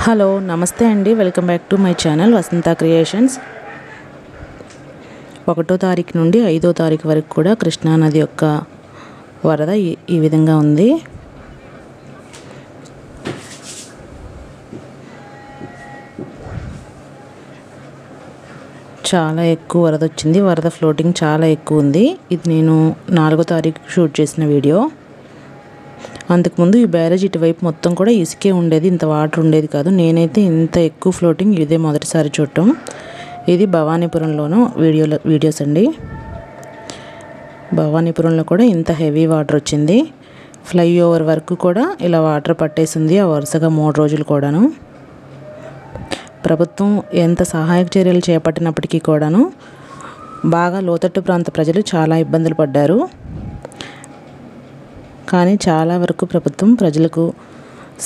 Hello నమస్తే అండి, welcome back to my channel Vasantha creations. 1వ తారీఖు నుండి 5వ తారీఖు వరకు కూడా కృష్ణానది యొక్క వరద ఈ విధంగా ఉంది. చాలా ఎక్కువ వరద వచ్చింది. వరద ఫ్లోటింగ్ చాలా ఎక్కువ ఉంది. ఇది నేను 4వ తారీఖు షూట్ చేసిన వీడియో. అంతకుముందు ఈ బ్యారేజ్ ఇటువైపు మొత్తం కూడా ఇసుకే ఉండేది, ఇంత వాటర్ ఉండేది కాదు. నేనైతే ఇంత ఎక్కువ ఫ్లోటింగ్ ఇదే మొదటిసారి చూడటం. ఇది భవానీపురంలోనూ వీడియోస్ అండి. భవానీపురంలో కూడా ఇంత హెవీ వాటర్ వచ్చింది. ఫ్లైఓవర్ వరకు కూడా ఇలా వాటర్ పట్టేసింది, ఆ వరుసగా 3 రోజులు కూడాను. ప్రభుత్వం ఎంత సహాయక చర్యలు చేపట్టినప్పటికీ కూడాను బాగా లోతట్టు ప్రాంత ప్రజలు చాలా ఇబ్బందులు పడ్డారు. కానీ చాలా వరకు ప్రభుత్వం ప్రజలకు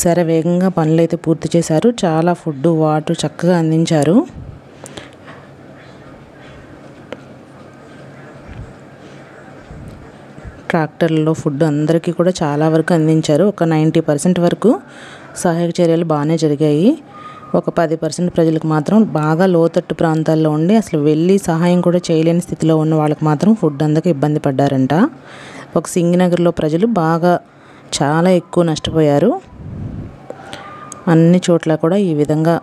శరవేగంగా పనులైతే పూర్తి చేశారు. చాలా ఫుడ్, వాటర్ చక్కగా అందించారు. ట్రాక్టర్లలో ఫుడ్ అందరికీ కూడా చాలా వరకు అందించారు. ఒక 90% వరకు సహాయక చర్యలు బాగానే జరిగాయి. ఒక 10% ప్రజలకు మాత్రం బాగా లోతట్టు ప్రాంతాల్లో ఉండి అసలు వెళ్ళి సహాయం కూడా చేయలేని స్థితిలో ఉన్న వాళ్ళకి మాత్రం ఫుడ్ అందక ఇబ్బంది పడ్డారంట. ఒక సింగినగర్లో ప్రజలు బాగా చాలా ఎక్కువ నష్టపోయారు. అన్ని చోట్ల కూడా ఈ విధంగా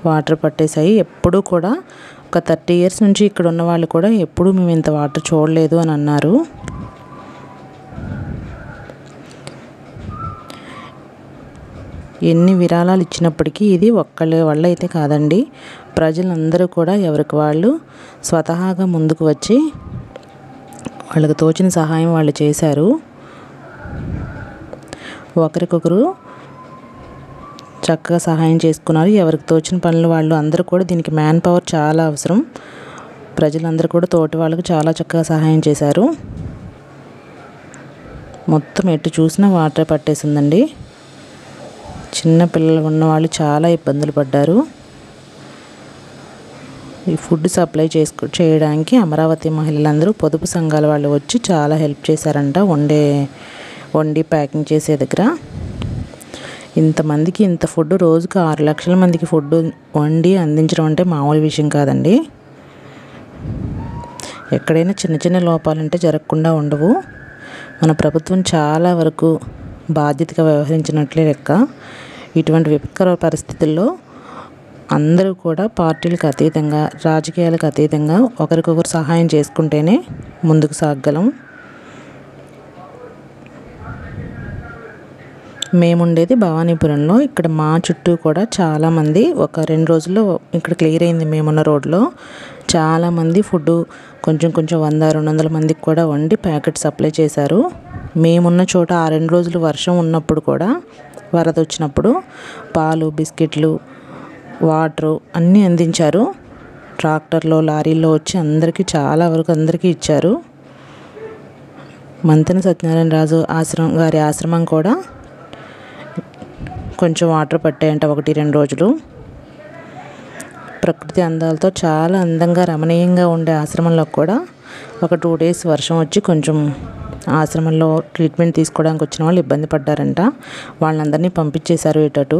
వాటర్ పట్టేశాయి. ఎప్పుడూ కూడా ఒక 30 years నుంచి ఇక్కడ ఉన్న వాళ్ళు కూడా ఎప్పుడూ మేము ఇంత వాటర్ చూడలేదు అని అన్నారు. ఎన్ని విరాళాలు ఇచ్చినప్పటికీ ఇది ఒక్కళ్ళ వల్ల అయితే కాదండి. ప్రజలందరూ కూడా ఎవరికి వాళ్ళు స్వతహాగా ముందుకు వచ్చి వాళ్ళకి తోచిన సహాయం వాళ్ళు చేశారు. ఒకరికొకరు చక్కగా సహాయం చేసుకున్నారు. ఎవరికి తోచిన పనులు వాళ్ళు. అందరూ కూడా దీనికి మ్యాన్ పవర్ చాలా అవసరం. ప్రజలందరూ కూడా తోటి వాళ్ళకు చాలా చక్కగా సహాయం చేశారు. మొత్తం ఎటు చూసినా వాటర్ పట్టేసిందండి. చిన్న పిల్లలు ఉన్నవాళ్ళు చాలా ఇబ్బందులు పడ్డారు. ఈ ఫుడ్ సప్లై చేయడానికి అమరావతి మహిళలందరూ పొదుపు సంఘాల వాళ్ళు వచ్చి చాలా హెల్ప్ చేశారంట. వండి ప్యాకింగ్ చేసే దగ్గర ఇంతమందికి ఇంత ఫుడ్, రోజుకు 6 లక్షల మందికి ఫుడ్ వండి అందించడం అంటే మామూలు విషయం కాదండి. ఎక్కడైనా చిన్న చిన్న లోపాలంటే జరగకుండా ఉండవు. మన ప్రభుత్వం చాలా వరకు బాధ్యతగా వ్యవహరించినట్లే లెక్క. ఇటువంటి విపత్కర పరిస్థితుల్లో అందరూ కూడా పార్టీలకు అతీతంగా, రాజకీయాలకు అతీతంగా ఒకరికొకరు సహాయం చేసుకుంటేనే ముందుకు సాగగలం. మేముండేది భవానీపురంలో. ఇక్కడ మా చుట్టూ కూడా చాలామంది ఒక 2 రోజుల్లో ఇక్కడ క్లియర్ అయింది. మేమున్న రోడ్లో చాలామంది ఫుడ్ కొంచెం 100-200 మందికి కూడా వండి ప్యాకెట్ సప్లై చేశారు. మేమున్న చోట ఆ 2 రోజులు వర్షం ఉన్నప్పుడు కూడా, వరద వచ్చినప్పుడు పాలు, బిస్కెట్లు, వాటరు అన్నీ అందించారు. ట్రాక్టర్లో, లారీల్లో వచ్చి అందరికీ చాలా వరకు అందరికీ ఇచ్చారు. మంతెన సత్యనారాయణ రాజు గారి ఆశ్రమం కూడా కొంచెం వాటర్ పట్టాయంట 1-2 రోజులు. ప్రకృతి అందాలతో చాలా అందంగా రమణీయంగా ఉండే ఆశ్రమంలో కూడా ఒక 2 days వర్షం వచ్చి కొంచెం ఆశ్రమంలో ట్రీట్మెంట్ తీసుకోవడానికి వచ్చిన వాళ్ళు ఇబ్బంది పడ్డారంట. వాళ్ళందరినీ పంపించేశారు ఇటటు.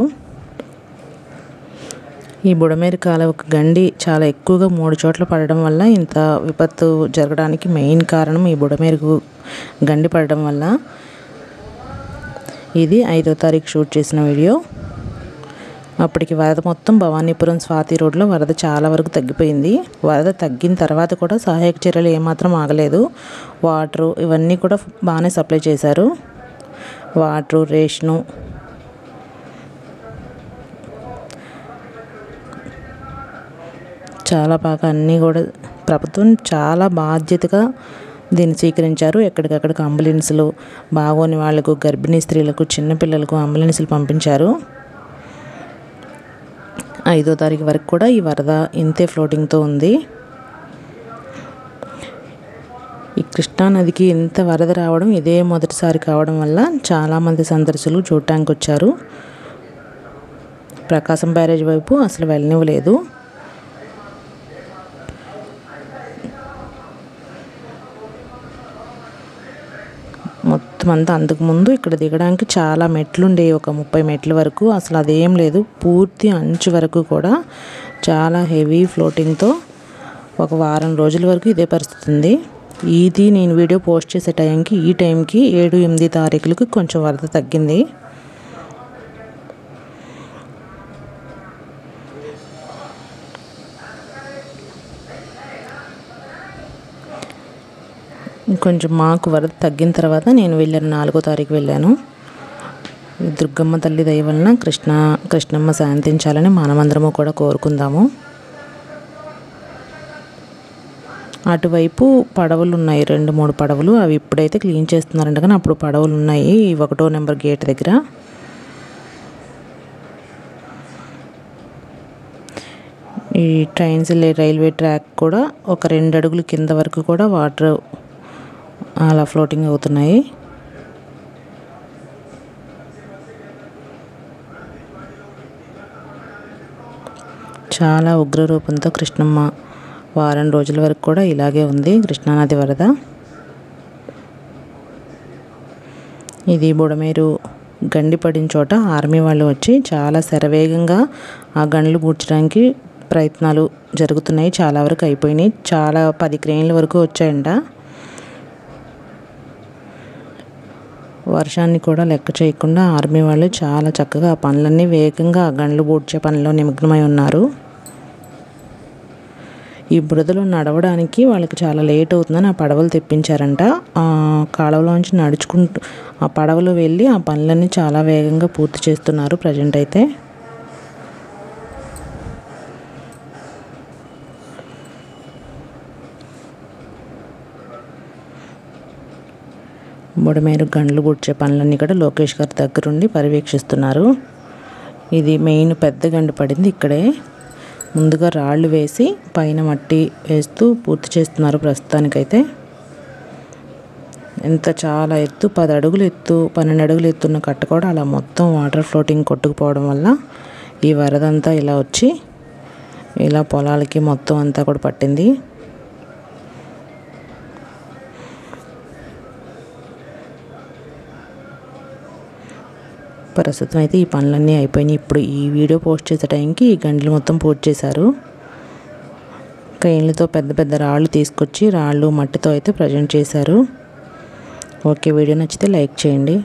ఈ బుడమేరు కాలువకు గండి చాలా ఎక్కువగా 3 చోట్ల పడడం వల్ల ఇంత విపత్తు జరగడానికి మెయిన్ కారణం ఈ బుడమేరుకు గండి పడడం వల్ల. ఇది 5వ తారీఖు షూట్ చేసిన వీడియో. అప్పటికి వరద మొత్తం భవానీపురం స్వాతి రోడ్లో వరద చాలా వరకు తగ్గిపోయింది. వరద తగ్గిన తర్వాత కూడా సహాయక చర్యలు ఏమాత్రం ఆగలేదు. వాటరు ఇవన్నీ కూడా బాగానే సప్లై చేశారు. వాటరు, రేషను, చాలా బాగా అన్నీ కూడా ప్రభుత్వం చాలా బాధ్యతగా దీన్ని స్వీకరించారు. ఎక్కడికక్కడికి అంబులెన్సులు, బాగోని వాళ్లకు, గర్భిణీ స్త్రీలకు, చిన్నపిల్లలకు అంబులెన్సులు పంపించారు. 5వ తారీఖు వరకు కూడా ఈ వరద ఇంతే ఫ్లోటింగ్తో ఉంది. ఈ కృష్ణానదికి ఇంత వరద రావడం ఇదే మొదటిసారి కావడం వల్ల చాలామంది సందర్శకులు చూడటానికి వచ్చారు. ప్రకాశం బ్యారేజ్ వైపు అసలు వెళ్ళనివ్వలేదు. మొత్తం మొత్తం అంతా. అంతకుముందు ఇక్కడ దిగడానికి చాలా మెట్లు ఉండేవి, ఒక 30 మెట్ల వరకు. అసలు అదేం లేదు, పూర్తి అంచు వరకు కూడా చాలా హెవీ ఫ్లోటింగ్తో ఒక వారం రోజుల వరకు ఇదే పరిస్థితి ఉంది. ఇది నేను వీడియో పోస్ట్ చేసే టైంకి ఈ టైంకి 7-8 తారీఖులకు కొంచెం వరద తగ్గింది. కొంచెం మాకు వరద తగ్గిన తర్వాత నేను వెళ్ళాను, 4వ తారీఖు వెళ్ళాను. దుర్గమ్మ తల్లి దయ వలన కృష్ణమ్మ శాంతించాలని మనమందరము కూడా కోరుకుందాము. అటువైపు పడవలు ఉన్నాయి, 2-3 పడవలు. అవి ఇప్పుడైతే క్లీన్ చేస్తున్నారంట, కానీ అప్పుడు పడవలు ఉన్నాయి 1వ నెంబర్ గేట్ దగ్గర. ఈ ట్రైన్స్ రైల్వే ట్రాక్ కూడా ఒక 2 అడుగులు కింద వరకు కూడా వాటర్ అలా ఫ్లోటింగ్ అవుతున్నాయి. చాలా ఉగ్రరూపంతో కృష్ణమ్మ వారం రోజుల వరకు కూడా ఇలాగే ఉంది కృష్ణానది వరద. ఇది బుడమేరు గండి పడిన చోట ఆర్మీ వాళ్ళు వచ్చి చాలా శరవేగంగా ఆ గండ్లు పూడ్చడానికి ప్రయత్నాలు జరుగుతున్నాయి. చాలా వరకు అయిపోయినాయి, చాలా 10 క్రేన్ల వరకు వచ్చాయంట. వర్షాన్ని కూడా లెక్క చేయకుండా ఆర్మీ వాళ్ళు చాలా చక్కగా ఆ పనులన్నీ వేగంగా ఆ గండ్లు పూడ్చే పనిలో నిమగ్నమై ఉన్నారు. ఈ బురదలో నడవడానికి వాళ్ళకి చాలా లేట్ అవుతుందని ఆ పడవలు తెప్పించారంట. ఆ కాలువలోంచి నడుచుకుంటూ ఆ పడవలో వెళ్ళి ఆ పనులన్నీ చాలా వేగంగా పూర్తి చేస్తున్నారు ప్రజెంట్ అయితే. బుడమేరు గండ్లు పూడ్చే పనులన్నీ కూడా లోకేష్ గారి దగ్గరుండి పర్యవేక్షిస్తున్నారు. ఇది మెయిన్ పెద్ద గండి పడింది ఇక్కడే. ముందుగా రాళ్ళు వేసి పైన మట్టి వేస్తూ పూర్తి చేస్తున్నారు ప్రస్తుతానికైతే. చాలా ఎత్తు, 10 అడుగులు ఎత్తు, 12 అడుగులు ఎత్తున్న కట్ట కూడా అలా మొత్తం వాటర్ ఫ్లోటింగ్ కొట్టుకుపోవడం వల్ల ఈ వరదంతా ఇలా వచ్చి ఇలా పొలాలకి మొత్తం అంతా కూడా పట్టింది. ప్రస్తుతం అయితే ఈ పనులన్నీ అయిపోయినాయి. ఇప్పుడు ఈ వీడియో పోస్ట్ చేసే టైంకి ఈ గంటలు మొత్తం పూర్తి చేశారు. క్రెయిన్లతో పెద్ద పెద్ద రాళ్ళు తీసుకొచ్చి రాళ్ళు మట్టితో అయితే ప్రజెంట్ చేశారు. ఓకే, వీడియో నచ్చితే లైక్ చేయండి.